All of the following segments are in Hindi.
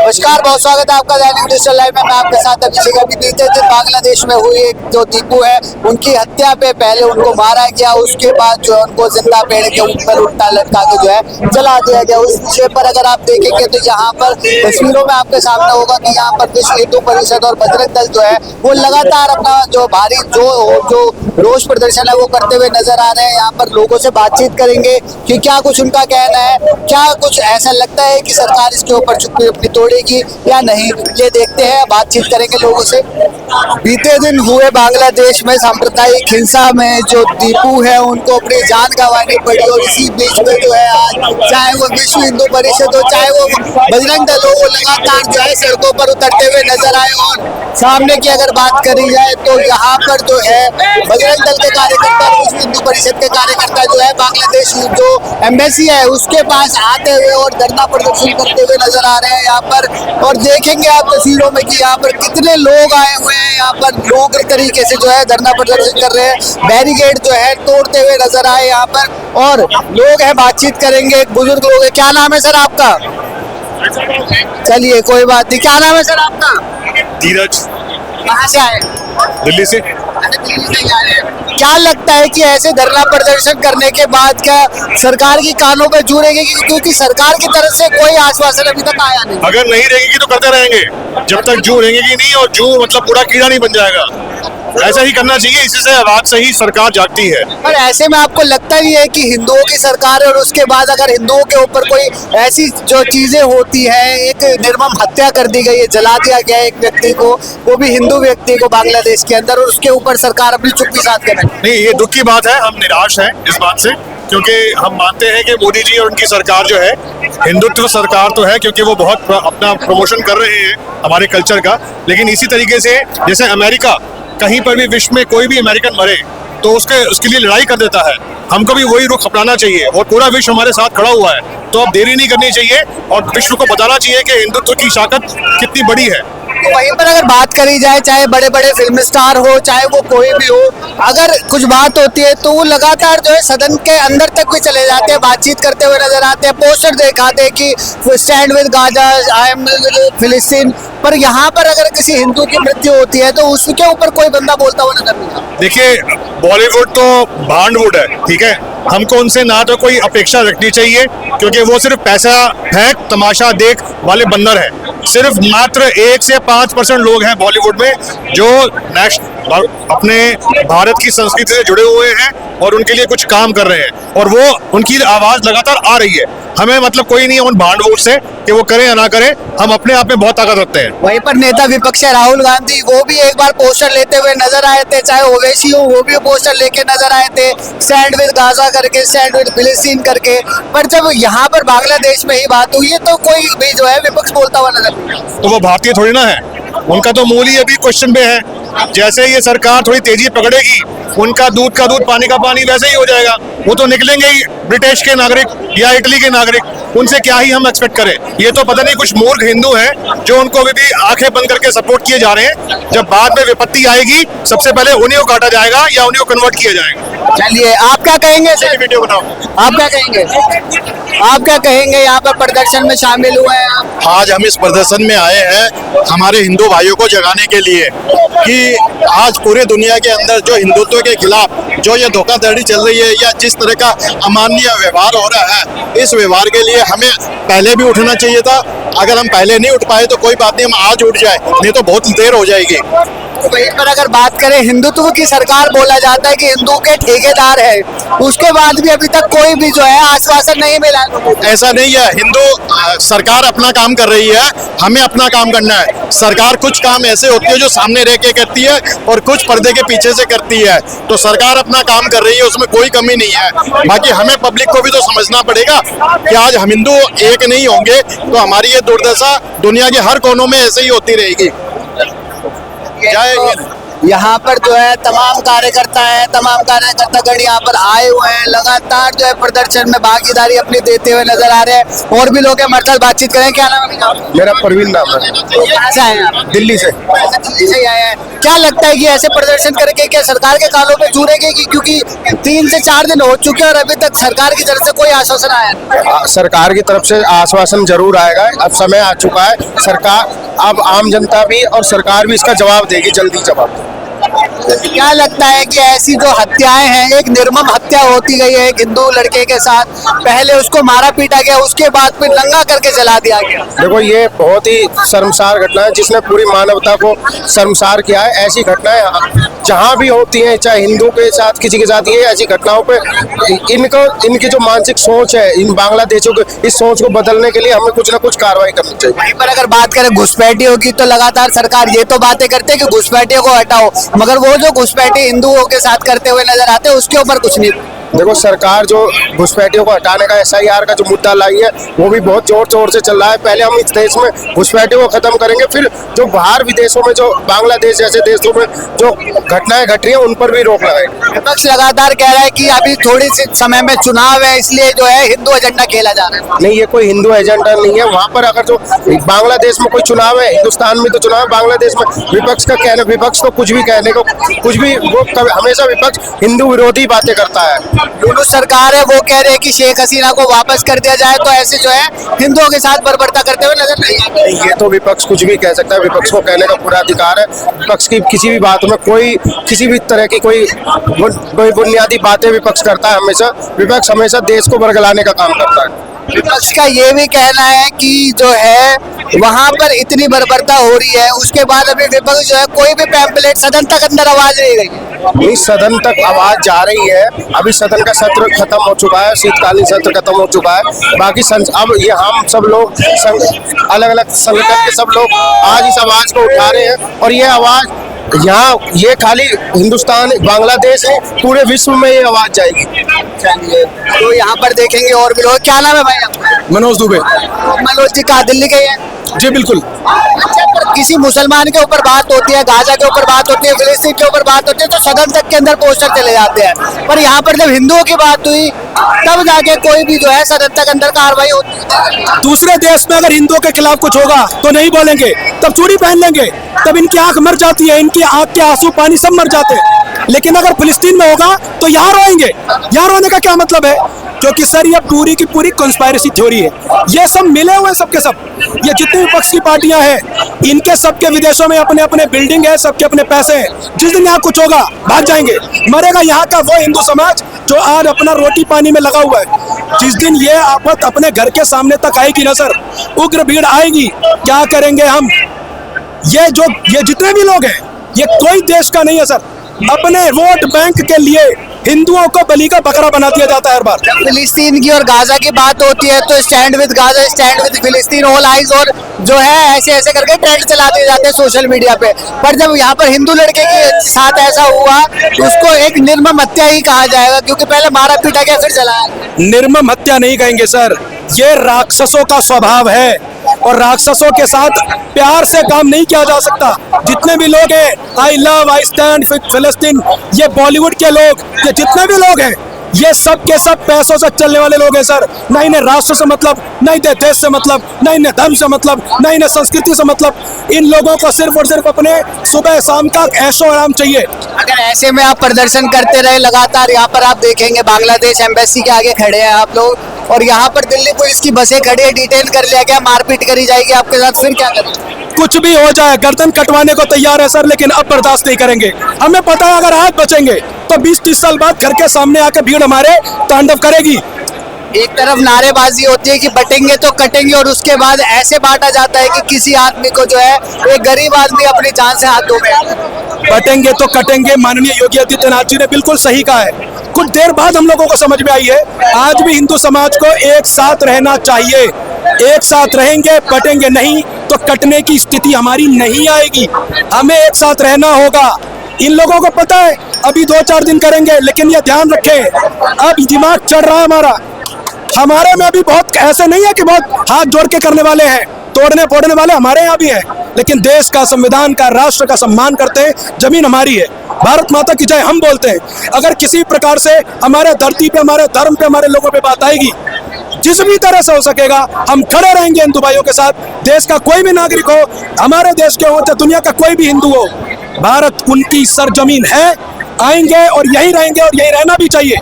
नमस्कार, बहुत स्वागत है आपका दैनिक डिजिटल लाइव में। मैं आपके साथ अभिषेक। अभी बीते दिन बांग्लादेश में हुई एक जो दीपू है उनकी हत्या पे पहले उनको मारा गया, उसके बाद जो उनको जिंदा पेड़ के ऊपर उल्टा लटका के जो है जला दिया गया। उस विषय पर अगर आप देखेंगे तो यहाँ पर तस्वीरों में आपके सामने होगा कि यहाँ पर विश्व हिंदू परिषद और बजरंग दल जो है वो लगातार अपना जो भारी जो रोष प्रदर्शन है वो करते हुए नजर आ रहे हैं। यहाँ पर लोगों से बातचीत करेंगे कि क्या कुछ उनका कहना है, क्या कुछ ऐसा लगता है कि सरकार इसके ऊपर चुप्पी अपनी तोड़ेगी या नहीं, ये देखते हैं, बातचीत करेंगे लोगों से। बीते दिन हुए बांग्लादेश में सांप्रदायिक हिंसा में जो दीपू है उनको अपनी जान गंवानी पड़ी, और इसी बीच में जो है आज चाहे वो विश्व हिंदू परिषद हो चाहे वो बजरंग दल हो, वो लगातार जो है सड़कों पर उतरते हुए नजर आए। और सामने की अगर बात करी जाए तो यहाँ पर जो है बजरंग दल के कार्यकर्ता, विश्व हिंदू परिषद के कार्यकर्ता जो है बांग्लादेश जो एम्बेसी है उसके पास आते हुए और धरना प्रदर्शन करते हुए नजर आ रहे हैं यहाँ पर। और देखेंगे आप तस्वीरों में कि यहाँ पर कितने लोग आए हुए हैं। यहाँ पर लोग तरीके से जो है धरना प्रदर्शन कर रहे हैं, बैरिकेड जो है तोड़ते हुए नजर आए यहाँ पर। और लोग हैं, बातचीत करेंगे, एक बुजुर्ग लोग है। क्या नाम है सर आपका? चलिए कोई बात नहीं, क्या नाम है सर आपका? धीरज। कहाँ से आए? दिल्ली से। क्या लगता है कि ऐसे धरना प्रदर्शन करने के बाद क्या सरकार की कानों पे जू रहेगी, क्योंकि सरकार की तरफ से कोई आश्वासन अभी तक आया नहीं? अगर नहीं रहेंगी तो करते रहेंगे जब तक जू रहेंगी नहीं, और जू मतलब पूरा कीड़ा नहीं बन जाएगा। ऐसा ही करना चाहिए, इसी से आवाज से ही सरकार जागती है। पर ऐसे में आपको लगता ही है कि हिंदुओं की सरकार है और उसके बाद अगर हिंदुओं के ऊपर कोई ऐसी जो चीजें होती है, एक निर्मम हत्या कर दी गई है, जला दिया गया है एक व्यक्ति को, वो भी हिंदू व्यक्ति को बांग्लादेश के अंदर, और उसके ऊपर सरकार अपनी चुप्पी साध कर रही है? नहीं, ये दुख की बात है। हम निराश हैं इस बात से, क्योंकि हम मानते हैं कि मोदी जी और उनकी सरकार जो है हिंदुत्व सरकार तो है, क्योंकि वो बहुत अपना प्रमोशन कर रहे हैं हमारे कल्चर का। लेकिन इसी तरीके से जैसे अमेरिका कहीं पर भी विश्व में कोई भी अमेरिकन मरे तो उसके लिए लड़ाई कर देता है, हमको भी वही रुख अपनाना चाहिए। और पूरा विश्व हमारे साथ खड़ा हुआ है, तो अब देरी नहीं करनी चाहिए और विश्व को बताना चाहिए कि हिंदुत्व की ताकत कितनी बड़ी है। तो वहीं पर अगर बात करी जाए, चाहे बड़े बड़े फिल्म स्टार हो चाहे वो कोई भी हो, अगर कुछ बात होती है तो वो लगातार जो है सदन के अंदर तक भी चले जाते हैं, बातचीत करते हुए नजर आते हैं, पोस्टर दिखाते हैं कि stand with Gaza, I am फिलिस्तीन। पर यहाँ पर अगर किसी हिंदू की मृत्यु होती है तो उसके ऊपर कोई बंदा बोलता हुआ नजर नहीं आता। देखिए, बॉलीवुड तो भांडवुड है, ठीक है। हमको उनसे ना तो कोई अपेक्षा रखनी चाहिए, क्योंकि वो सिर्फ पैसा फेंक तमाशा देख वाले बंदर हैं। सिर्फ मात्र 1 से 5% लोग हैं बॉलीवुड में जो अपने भारत की संस्कृति से जुड़े हुए हैं और उनके लिए कुछ काम कर रहे हैं, और वो उनकी आवाज लगातार आ रही है। हमें मतलब कोई नहीं है उन भांडवोट से कि वो करें या ना करें, हम अपने आप में बहुत ताकत रखते हैं। वहीं पर नेता विपक्ष है राहुल गांधी, वो भी एक बार पोस्टर लेते हुए नजर आए थे, चाहे ओवैसी हो वो भी पोस्टर लेके नजर आए थे, स्टैंड विद गाजा करके, स्टैंड विद फिलिस्तीन करके। पर जब यहाँ पर बांग्लादेश में ही बात हुई है तो कोई भी जो है विपक्ष बोलता हुआ नजर नहीं आता। तो वो भारतीय थोड़ी ना है, उनका तो मूल ही अभी क्वेश्चन पे है। जैसे ये सरकार थोड़ी तेजी पकड़ेगी, उनका दूध का दूध पानी का पानी वैसे ही हो जाएगा। वो तो निकलेंगे ही ब्रिटिश के नागरिक या इटली के नागरिक, उनसे क्या ही हम एक्सपेक्ट करें। ये तो पता नहीं कुछ मूर्ख हिंदू हैं जो उनको अभी भी आंखें बंद करके सपोर्ट किए जा रहे हैं। जब बाद में विपत्ति आएगी सबसे पहले उन्हीं को काटा जाएगा या उन्हीं को कन्वर्ट किया जाएगा। चलिए, आप क्या कहेंगे सर? वीडियो बनाओ। आप क्या कहेंगे? आप क्या कहेंगे? यहाँ पर प्रदर्शन में शामिल हुए हैं आप। आज हम इस प्रदर्शन में आए हैं हमारे हिंदू भाइयों को जगाने के लिए कि आज पूरे दुनिया के अंदर जो हिंदुत्व के खिलाफ जो ये धोखाधड़ी चल रही है या जिस तरह का अमानवीय व्यवहार हो रहा है, इस व्यवहार के लिए हमें पहले भी उठना चाहिए था। अगर हम पहले नहीं उठ पाए तो कोई बात नहीं, हम आज उठ जाए, नहीं तो बहुत देर हो जाएगी। वहीं पर अगर बात करें, हिंदुत्व की सरकार बोला जाता है कि हिंदू के ठेकेदार है, उसके बाद भी अभी तक कोई भी जो है आश्वासन नहीं मिला। ऐसा नहीं है, हिंदू सरकार अपना काम कर रही है, हमें अपना काम करना है। सरकार कुछ काम ऐसे होती है जो सामने रह के करती है और कुछ पर्दे के पीछे से करती है। तो सरकार अपना काम कर रही है, उसमें कोई कमी नहीं है। बाकी हमें पब्लिक को भी तो समझना पड़ेगा कि आज हम हिंदू एक नहीं होंगे तो हमारी ये दुर्दशा दुनिया के हर कोनों में ऐसे ही होती रहेगी। यहाँ पर जो है तमाम कार्यकर्तागण यहाँ पर आए हुए हैं, लगातार जो है प्रदर्शन में भागीदारी अपनी देते हुए नजर आ रहे हैं। और भी लोग हैं, हमारे साथ बातचीत करें। क्या नाम है आपका? मेरा परवीन नाम है। कहाँ से आए हैं आप? दिल्ली से। दिल्ली से ही आए हैं। क्या लगता है कि ऐसे प्रदर्शन करके क्या सरकार के कानों पे जुड़ेंगे कि क्योंकि 3 से 4 दिन हो चुके हैं और अभी तक सरकार की तरफ से कोई आश्वासन आया नहीं? सरकार की तरफ से आश्वासन जरूर आएगा, अब समय आ चुका है। सरकार अब आम जनता भी और सरकार भी इसका जवाब देगी, जल्दी जवाब। क्या लगता है कि ऐसी जो हत्याएं हैं, एक निर्मम हत्या होती गई है एक हिंदू लड़के के साथ, पहले उसको मारा पीटा गया, उसके बाद फिर नंगा करके जला दिया गया। देखो, ये बहुत ही शर्मसार घटना है जिसने पूरी मानवता को शर्मसार किया है। ऐसी घटनाएं जहां भी होती हैं, चाहे हिंदू के साथ किसी के साथ, ये ऐसी घटनाओं पे इनकी जो मानसिक सोच है, इन बांग्लादेशियों की इस सोच को बदलने के लिए हमें कुछ ना कुछ कार्रवाई करनी चाहिए। वहीं पर अगर बात करें घुसपैठियों की, तो लगातार सरकार ये तो बातें करते है कि घुसपैठियों को हटाओ, मगर वो जो घुसपैठी हिंदुओं के साथ करते हुए नजर आते हैं उसके ऊपर कुछ नहीं। देखो, सरकार जो घुसपैठियों को हटाने का SIR का जो मुद्दा लाई है वो भी बहुत जोर शोर से चल रहा है। पहले हम इस देश में घुसपैठियों को खत्म करेंगे, फिर जो बाहर विदेशों में, जो बांग्लादेश जैसे देशों में जो घटनाएं घट रही हैं उन पर भी रोक लगाएंगे। विपक्ष लगातार कह रहा है कि अभी थोड़ी सी समय में चुनाव है, इसलिए जो है हिंदू एजेंडा खेला जा रहा है। नहीं, ये कोई हिंदू एजेंडा नहीं है। वहाँ पर अगर जो बांग्लादेश में कोई चुनाव है, हिंदुस्तान में तो चुनाव है, बांग्लादेश में विपक्ष का कहना, विपक्ष तो कुछ भी कहने को, कुछ भी वो हमेशा विपक्ष हिंदू विरोधी बातें करता है। दोनों सरकार है वो कह रहे हैं कि शेख हसीना को वापस कर दिया जाए, तो ऐसे जो है हिंदुओं के साथ बर्बरता करते हुए नजर नहीं आते। ये तो विपक्ष कुछ भी कह सकता है, विपक्ष को कहने का पूरा अधिकार है। विपक्ष की किसी भी बात में कोई किसी भी तरह की कोई बुनियादी बातें विपक्ष करता है। हमेशा विपक्ष हमेशा देश को बरगलाने का काम करता है। विपक्ष का ये भी कहना है कि जो है वहाँ पर इतनी बर्बरता हो रही है, उसके बाद अभी विपक्ष जो है कोई भी पैम्पलेट सदन तक अंदर आवाज नहीं गई। इस सदन तक आवाज जा रही है। अभी सदन का सत्र खत्म हो चुका है, शीतकालीन सत्र खत्म हो चुका है। बाकी अब ये हम सब लोग अलग अलग संगठन के सब लोग आज इस आवाज को उठा रहे हैं, और ये आवाज यहाँ ये खाली हिंदुस्तान बांग्लादेश है, पूरे विश्व में ये आवाज जाएगी। चलिए, तो यहाँ पर देखेंगे और भी लोग। क्या नाम है भाई आपका? मनोज दुबे। मनोज जी कहाँ, दिल्ली के ही हैं? जी बिल्कुल। अच्छा, पर किसी मुसलमान के ऊपर बात होती है, गाजा के ऊपर बात होती है, फिलिस्तीन के ऊपर बात होती है, तो सदन तक के अंदर पोस्टर चले जाते हैं। पर यहाँ पर जब हिंदुओं की बात हुई तब जाके कोई भी जो है सदन तक अंदर कार्रवाई होती है। दूसरे देश में अगर हिंदुओं के खिलाफ कुछ होगा तो नहीं बोलेंगे, तब चूड़ी पहन लेंगे, तब इनकी आंख मर जाती है, इनकी आंख के आंसू पानी सब मर जाते हैं। लेकिन अगर फिलिस्तीन में होगा तो यहाँ रोएंगे। यहाँ रोने का क्या मतलब है? क्योंकि सर ये पूरी की पूरी कॉन्स्पायरेसी थ्योरी है। ये सब मिले हुए सबके सब, ये जितनी विपक्ष की पार्टियां हैं, इनके सबके विदेशों में अपने अपने बिल्डिंग है, सबके अपने पैसे हैं। जिस दिन यहाँ कुछ होगा भाग जाएंगे। मरेगा यहाँ का वो हिंदू समाज जो आज अपना रोटी पानी में लगा हुआ है। जिस दिन ये आफत अपने घर के सामने तक आएगी ना सर, उग्र भीड़ आएगी, क्या करेंगे हम? ये जितने भी लोग हैं, ये कोई देश का नहीं है सर। अपने वोट बैंक के लिए हिंदुओं को बलि का बकरा बना दिया जाता है हर बार। फिलिस्तीन की और गाजा की बात होती है तो stand with Gaza, stand with फिलिस्तीन, ऑल आइज, और जो है ऐसे ऐसे करके ट्रेंड चला दिए जाते हैं सोशल मीडिया पे। पर जब यहाँ पर हिंदू लड़के के साथ ऐसा हुआ तो उसको एक निर्मम हत्या ही कहा जाएगा, क्योंकि पहले मारा पीटा गया फिर जलाया। निर्मम हत्या नहीं कहेंगे सर, ये राक्षसों का स्वभाव है, और राक्षसों के साथ प्यार से काम नहीं किया जा सकता। जितने भी लोग हैं, I love, I stand with फिलिस्तीन, ये बॉलीवुड के लोग, ये जितने भी लोग हैं, ये सब के सब पैसों से चलने वाले लोग हैं सर। न इन्हें राष्ट्र से मतलब, न इन्हें देश से मतलब, न इन्हें धर्म से मतलब, न इन्हें संस्कृति से मतलब। इन लोगों को सिर्फ और सिर्फ अपने सुबह शाम का ऐशो आराम चाहिए। अगर ऐसे में आप प्रदर्शन करते रहे लगातार, यहाँ पर आप देखेंगे बांग्लादेश एम्बेसी के आगे खड़े हैं आप लोग, और यहाँ पर दिल्ली पुलिस की बसें खड़ी है, डिटेन कर लिया गया, मारपीट करी जाएगी आपके साथ, फिर क्या करेंगे? कुछ भी हो जाए, गर्दन कटवाने को तैयार है सर, लेकिन अब बर्दाश्त नहीं करेंगे। हमें पता है अगर आज बचेंगे तो 20-30 साल बाद घर के सामने आकर भीड़ हमारे तांडव करेगी। एक तरफ नारेबाजी होती है कि बटेंगे तो कटेंगे, और उसके बाद ऐसे बांटा जाता है कि किसी आदमी को जो है एक गरीब आदमी अपनी जान से हाथ धोवे। बटेंगे तो कटेंगे, माननीय योगी आदित्यनाथ जी ने बिल्कुल सही कहा है। कुछ देर बाद हम लोगों को समझ में आई है, आज भी हिंदू समाज को एक साथ रहना चाहिए। एक साथ रहेंगे, बटेंगे नहीं तो कटने की स्थिति हमारी नहीं आएगी। हमें एक साथ रहना होगा। इन लोगों को पता है अभी 2-4 दिन करेंगे, लेकिन ये ध्यान रखें, अब दिमाग चढ़ रहा है हमारे में भी बहुत ऐसे नहीं है कि बहुत हाथ जोड़ के करने वाले हैं। तोड़ने फोड़ने वाले हमारे यहाँ भी हैं, लेकिन देश का, संविधान का, राष्ट्र का सम्मान करते हैं। जमीन हमारी है, भारत माता की जय हम बोलते हैं। अगर किसी प्रकार से हमारे धरती पे, हमारे धर्म पे, हमारे लोगों पे बात आएगी, जिस भी तरह से हो सकेगा हम खड़े रहेंगे हिंदू भाइयों के साथ। देश का कोई भी नागरिक हो, हमारे देश के हो चाहे दुनिया का कोई भी हिंदू हो, भारत उनकी सरजमीन है, आएंगे और यही रहेंगे और यही रहना भी चाहिए।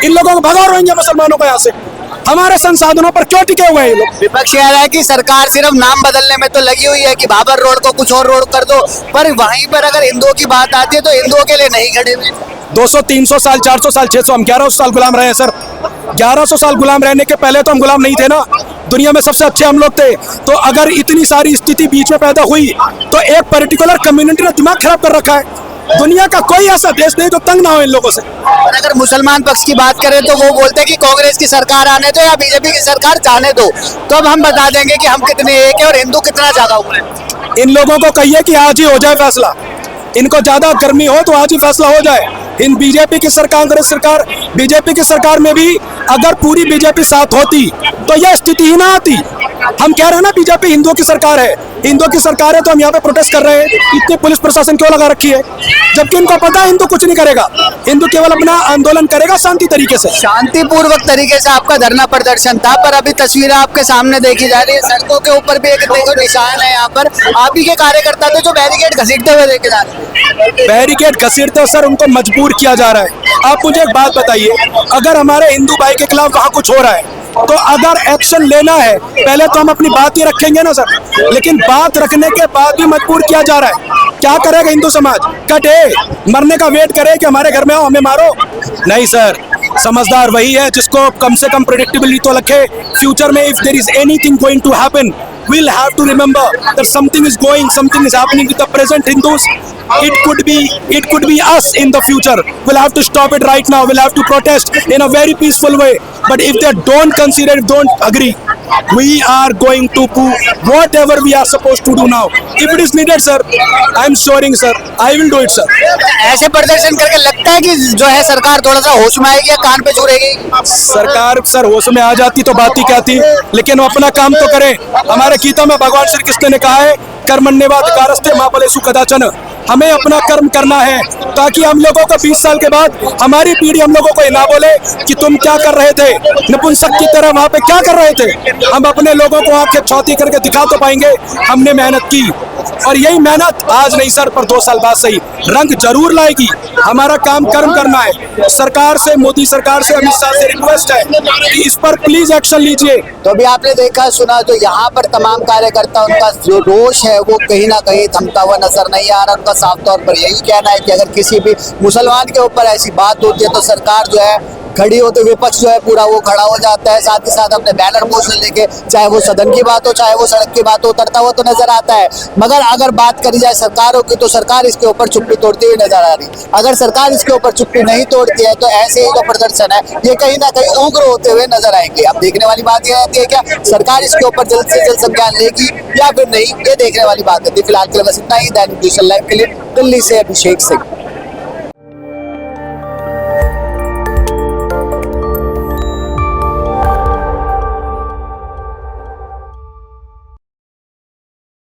इन लोगों को भगा रहेंगे मुसलमानों को यहाँ से। हमारे संसाधनों पर क्यों टिके हुए हैं ये लोग? विपक्ष कह रहा है कि सरकार सिर्फ नाम बदलने में तो लगी हुई है कि बाबर रोड को कुछ और रोड कर दो, पर वहीं पर अगर हिंदुओं की बात आती है तो हिंदुओं के लिए नहीं खड़े हुए। 200, 300 साल, 400 साल, 600, हम 1100 साल गुलाम रहे हैं सर। 1100 साल गुलाम रहने के पहले तो हम गुलाम नहीं थे ना, दुनिया में सबसे अच्छे हम लोग थे। तो अगर इतनी सारी स्थिति बीच में पैदा हुई तो एक पर्टिकुलर कम्युनिटी ने दिमाग खराब कर रखा है। दुनिया का कोई ऐसा देश नहीं जो तंग ना हो इन लोगों से। और अगर मुसलमान पक्ष की बात करें तो वो बोलते हैं कि कांग्रेस की सरकार आने दो या बीजेपी की सरकार जाने दो, तो अब हम बता देंगे कि हम कितने एक है और हिंदू कितना जागा हुआ है। इन लोगों को कहिए कि आज ही हो जाए फैसला, इनको ज्यादा गर्मी हो तो आज ही फैसला हो जाए। इन बीजेपी की सरकार, कांग्रेस सरकार, बीजेपी की सरकार में भी अगर पूरी बीजेपी साथ होती तो यह स्थिति ही ना आती। हम कह रहे हैं ना बीजेपी हिंदुओं की सरकार है, हिंदुओं की सरकार है तो हम यहाँ पे प्रोटेस्ट कर रहे हैं। इतने पुलिस प्रशासन क्यों लगा रखी है, जबकि इनको पता है हिंदू कुछ नहीं करेगा, हिंदू केवल अपना आंदोलन करेगा शांति तरीके से। शांतिपूर्वक तरीके से आपका धरना प्रदर्शन था, पर अभी तस्वीरें आपके सामने देखी जा रही है, सड़कों के ऊपर भी एक देखो निशान है। यहाँ पर आप ही के कार्यकर्ता थे जो बैरिकेड घसीटते हुए देखे जा रहे हैं। बैरिकेड घसीटते सर उनको मजबूर किया जा रहा है। आप मुझे एक बात बताइए, अगर हमारे हिंदू भाई के खिलाफ वहाँ कुछ हो रहा है तो अगर एक्शन लेना है पहले तो हम अपनी बात ही रखेंगे ना सर, लेकिन बात रखने के बाद भी मजबूर किया जा रहा है। क्या करेगा हिंदू समाज? कटे मरने का वेट करे कि हमारे घर में आओ हमें मारो? नहीं सर, समझदार वही है जिसको कम से कम प्रेडिक्टेबिलिटी तो रखे। फ्यूचर में if there is anything going to happen, we'll have to remember that something is happening with the present Hindus. It could be us in the future. We'll have to stop it right now. We'll have to protest in a very peaceful way. But if they don't consider, don't agree, we are going to do whatever we are supposed to do now. If it is needed, sir, I'm assuring, sir, I will do it, sir. ऐसे प्रदर्शन करके लगता है कि जो है सरकार थोड़ा सा होश में आएगी या कान पे छुएगी? सरकार सर होश में आ जाती तो बात ही क्या थी, लेकिन वो अपना काम तो करें। हमारे गीता में भगवान श्री कृष्ण ने कहा है, कर्मण्येवाधिकारस्ते मा फलेषु कदाचन। हमें अपना कर्म करना है ताकि हम लोगों को 20 साल के बाद हमारी पीढ़ी हम लोगों को ना बोले कि तुम क्या कर रहे थे, नपुंसक की तरह वहां पे क्या कर रहे थे। हम अपने लोगों को आंखें छौती करके दिखा तो पाएंगे हमने मेहनत की, और यही मेहनत आज नहीं सर पर 2 साल बाद सही रंग जरूर लाएगी। हमारा काम कर्म करना है। सरकार से, मोदी सरकार से, अमित शाह से रिक्वेस्ट है कि इस पर प्लीज एक्शन लीजिए। तो अभी आपने देखा सुना, तो यहाँ पर तमाम कार्यकर्ता, उनका जो रोष है वो कहीं ना कहीं थमता हुआ नजर नहीं आ रहा। उनका साफ तौर पर यही कहना है कि अगर किसी भी मुसलमान के ऊपर ऐसी बात होती है तो सरकार जो है खड़ी हो, तो विपक्ष जो है पूरा वो खड़ा हो जाता है। साथ ही साथ अपने बैनर पोस्टर लेके, चाहे वो सदन की बात हो चाहे वो सड़क की बात हो, उतरता हुआ तो नजर आता है। मगर अगर बात करी जाए सरकारों की तो सरकार इसके ऊपर चुप्पी तोड़ती हुई नजर आ रही। अगर सरकार इसके ऊपर चुप्पी नहीं तोड़ती है तो ऐसे ही जो प्रदर्शन है ये कहीं ना कहीं उग्र होते हुए नजर आएंगे। अब देखने वाली बात यह रहती है क्या सरकार इसके ऊपर जल्द से जल्द संज्ञान लेगी या फिर नहीं, ये देखने वाली बात होती है। फिलहाल के लिए बस इतना ही। दैनिक डिजिटल लाइव के लिए दिल्ली से अभिषेक सिंह।